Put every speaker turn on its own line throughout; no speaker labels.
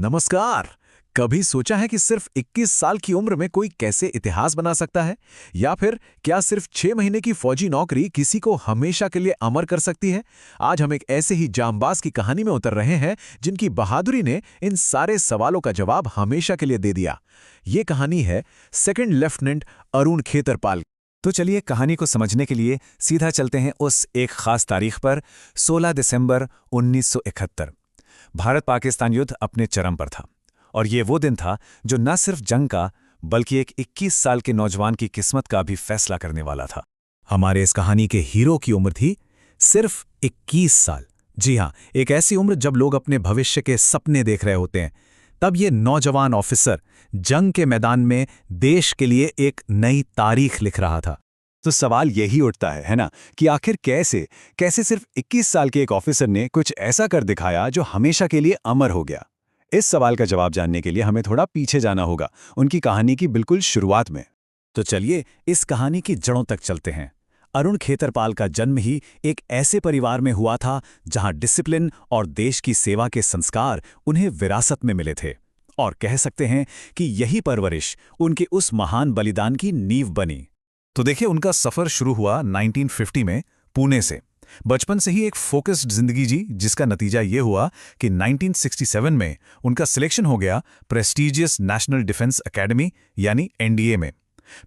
नमस्कार। कभी सोचा है कि सिर्फ 21 साल की उम्र में कोई कैसे इतिहास बना सकता है? या फिर क्या सिर्फ 6 महीने की फौजी नौकरी किसी को हमेशा के लिए अमर कर सकती है? आज हम एक ऐसे ही जांबाज की कहानी में उतर रहे हैं जिनकी बहादुरी ने इन सारे सवालों का जवाब हमेशा के लिए दे दिया। ये कहानी है सेकंड लेफ्टिनेंट अरुण खेतरपाल।
तो चलिए कहानी को समझने के लिए सीधा चलते हैं उस एक खास तारीख पर, 16 दिसंबर 1971। भारत पाकिस्तान युद्ध अपने चरम पर था और ये वो दिन था जो न सिर्फ जंग का बल्कि एक 21 साल के नौजवान की किस्मत का भी फैसला करने वाला था।
हमारे इस कहानी के हीरो की उम्र थी सिर्फ 21 साल। जी हाँ, एक ऐसी उम्र जब लोग अपने भविष्य के सपने देख रहे होते हैं। तब ये नौजवान ऑफिसर जंग के मैदान में देश के लिए एक नई तारीख लिख रहा था।
तो सवाल यही उठता है ना, कि आखिर कैसे कैसे सिर्फ 21 साल के एक ऑफिसर ने कुछ ऐसा कर दिखाया जो हमेशा के लिए अमर हो गया। इस सवाल का जवाब जानने के लिए हमें थोड़ा पीछे जाना होगा, उनकी कहानी की बिल्कुल शुरुआत में।
तो चलिए इस कहानी की जड़ों तक चलते हैं। अरुण खेतरपाल का जन्म ही एक ऐसे परिवार में हुआ था जहां डिसिप्लिन और देश की सेवा के संस्कार उन्हें विरासत में मिले थे, और कह सकते हैं कि यही परवरिश उनके उस महान बलिदान की नींव बनी।
तो देखिए, उनका सफर शुरू हुआ 1950 में पुणे से। बचपन से ही एक फोकस्ड जिंदगी जी, जिसका नतीजा ये हुआ कि 1967 में उनका सिलेक्शन हो गया प्रेस्टीजियस नेशनल डिफेंस एकेडमी यानी एनडीए में।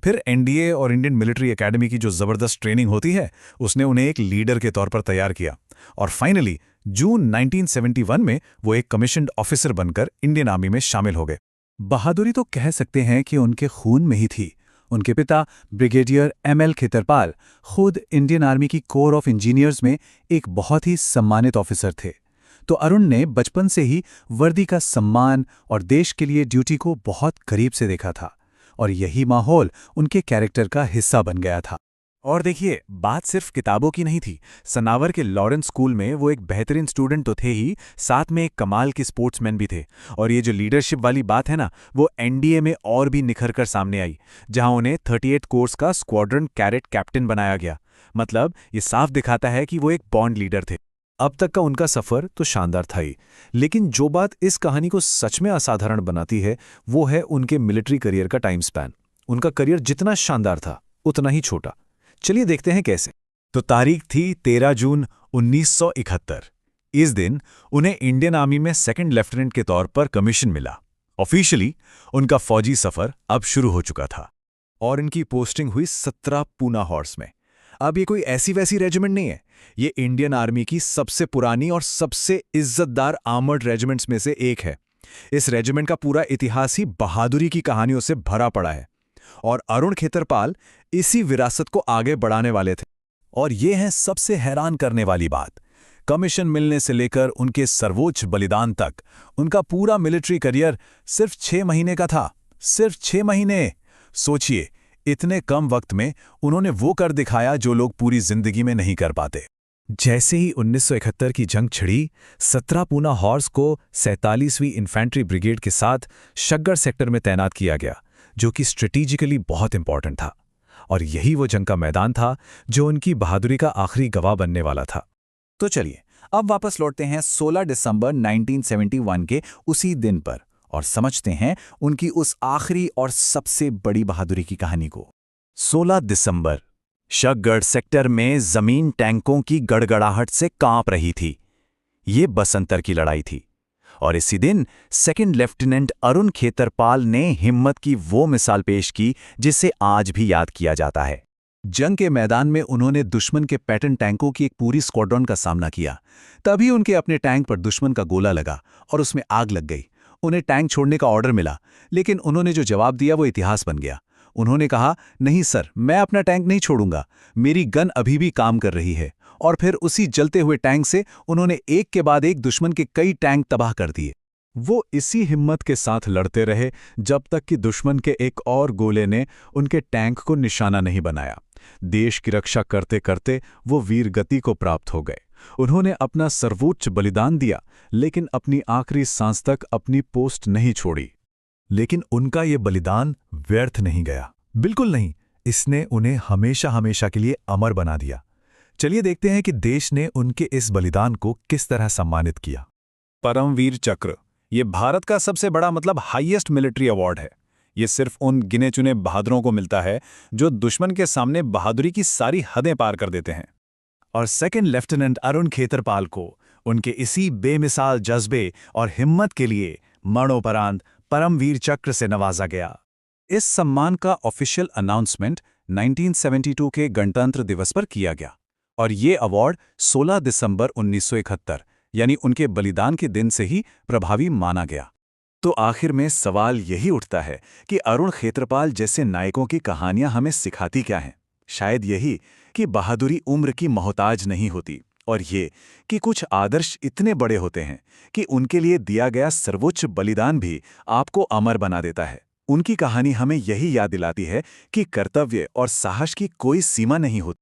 फिर एनडीए और इंडियन मिलिट्री एकेडमी की जो जबरदस्त ट्रेनिंग होती है, उसने उन्हें एक लीडर के तौर पर तैयार किया, और फाइनली जून 1971 में वो एक कमीशन्ड ऑफिसर बनकर इंडियन आर्मी में शामिल हो गए। बहादुरी तो कह सकते हैं कि उनके खून में ही थी। उनके पिता ब्रिगेडियर एमएल खेतरपाल खुद इंडियन आर्मी की कोर ऑफ इंजीनियर्स में एक बहुत ही सम्मानित ऑफिसर थे। तो अरुण ने बचपन से ही वर्दी का सम्मान और देश के लिए ड्यूटी को बहुत करीब से देखा था, और यही माहौल उनके कैरेक्टर का हिस्सा बन गया था। और देखिए, बात सिर्फ किताबों की नहीं थी। सनावर के लॉरेंस स्कूल में वो एक बेहतरीन स्टूडेंट तो थे ही, साथ में एक कमाल के स्पोर्ट्समैन भी थे। और ये जो लीडरशिप वाली बात है ना, वो एनडीए में और भी निखर कर सामने आई, जहां उन्हें 38 कोर्स का स्क्वाड्रन कैडेट कैप्टन बनाया गया। मतलब ये साफ दिखाता है कि वो एक बॉन्ड लीडर थे। अब तक का उनका सफर तो शानदार था ही, लेकिन जो बात इस कहानी को सच में असाधारण बनाती है वो है उनके मिलिट्री करियर का टाइम स्पैन। उनका करियर जितना शानदार था उतना ही छोटा। चलिए देखते हैं कैसे। तो तारीख थी 13 जून 1971। इस दिन उन्हें इंडियन आर्मी में सेकंड लेफ्टिनेंट के तौर पर कमीशन मिला। ऑफिशियली उनका फौजी सफर अब शुरू हो चुका था, और इनकी पोस्टिंग हुई 17 पूना हॉर्स में। अब ये कोई ऐसी वैसी रेजिमेंट नहीं है, ये इंडियन आर्मी की सबसे पुरानी और सबसे इज्जतदार आर्मर्ड रेजिमेंट्स में से एक है। इस रेजिमेंट का पूरा इतिहास ही बहादुरी की कहानियों से भरा पड़ा है, और अरुण खेतरपाल इसी विरासत को आगे बढ़ाने वाले थे। और ये है सबसे हैरान करने वाली बात, कमीशन मिलने से लेकर उनके सर्वोच्च बलिदान तक उनका पूरा मिलिट्री करियर सिर्फ 6 महीने का था। सिर्फ 6 महीने! सोचिए, इतने कम वक्त में उन्होंने वो कर दिखाया जो लोग पूरी जिंदगी में नहीं कर पाते। जैसे ही 1971 की जंग छिड़ी, 17 पूना हॉर्स को 47वीं इन्फेंट्री ब्रिगेड के साथ शक्कर सेक्टर में तैनात किया गया, जो कि स्ट्रेटेजिकली बहुत इंपॉर्टेंट था। और यही वो जंग का मैदान था जो उनकी बहादुरी का आखिरी गवाह बनने वाला था। तो चलिए अब वापस लौटते हैं 16 दिसंबर 1971 के उसी दिन पर, और समझते हैं उनकी उस आखिरी और सबसे बड़ी बहादुरी की कहानी को। 16 दिसंबर, शक्कर सेक्टर में जमीन टैंकों की गड़गड़ाहट से कांप रही थी। ये बसंतर की लड़ाई थी, और इसी दिन सेकंड लेफ्टिनेंट अरुण खेतरपाल ने हिम्मत की वो मिसाल पेश की जिसे आज भी याद किया जाता है। जंग के मैदान में उन्होंने दुश्मन के पैटर्न टैंकों की एक पूरी स्क्वाड्रन का सामना किया। तभी उनके अपने टैंक पर दुश्मन का गोला लगा और उसमें आग लग गई। उन्हें टैंक छोड़ने का ऑर्डर मिला, लेकिन उन्होंने जो जवाब दिया वो इतिहास बन गया। उन्होंने कहा, नहीं सर, मैं अपना टैंक नहीं छोड़ूंगा, मेरी गन अभी भी काम कर रही है। और फिर उसी जलते हुए टैंक से उन्होंने एक के बाद एक दुश्मन के कई टैंक तबाह कर दिए। वो इसी हिम्मत के साथ लड़ते रहे जब तक कि दुश्मन के एक और गोले ने उनके टैंक को निशाना नहीं बनाया। देश की रक्षा करते करते वो वीर गति को प्राप्त हो गए। उन्होंने अपना सर्वोच्च बलिदान दिया, लेकिन अपनी आखिरी सांस तक अपनी पोस्ट नहीं छोड़ी। लेकिन उनका ये बलिदान व्यर्थ नहीं गया, बिल्कुल नहीं। इसने उन्हें हमेशा हमेशा के लिए अमर बना दिया। चलिए देखते हैं कि देश ने उनके इस बलिदान को किस तरह सम्मानित किया। परमवीर चक्र ये भारत का सबसे बड़ा हाईएस्ट मिलिट्री अवार्ड है। ये सिर्फ उन गिने चुने बहादुरों को मिलता है जो दुश्मन के सामने बहादुरी की सारी हदें पार कर देते हैं। और सेकंड लेफ्टिनेंट अरुण खेतरपाल को उनके इसी बेमिसाल जज्बे और हिम्मत के लिए मरणोपरांत परमवीर चक्र से नवाजा गया। इस सम्मान का ऑफिशियल अनाउंसमेंट 1972 के गणतंत्र दिवस पर किया गया और ये अवार्ड 16 दिसंबर 1971 यानी उनके बलिदान के दिन से ही प्रभावी माना गया। तो आखिर में सवाल यही उठता है कि अरुण खेतरपाल जैसे नायकों की कहानियां हमें सिखाती क्या हैं? शायद यही कि बहादुरी उम्र की मोहताज नहीं होती, और ये कि कुछ आदर्श इतने बड़े होते हैं कि उनके लिए दिया गया सर्वोच्च बलिदान भी आपको अमर बना देता है। उनकी कहानी हमें यही याद दिलाती है कि कर्तव्य और साहस की कोई सीमा नहीं होती।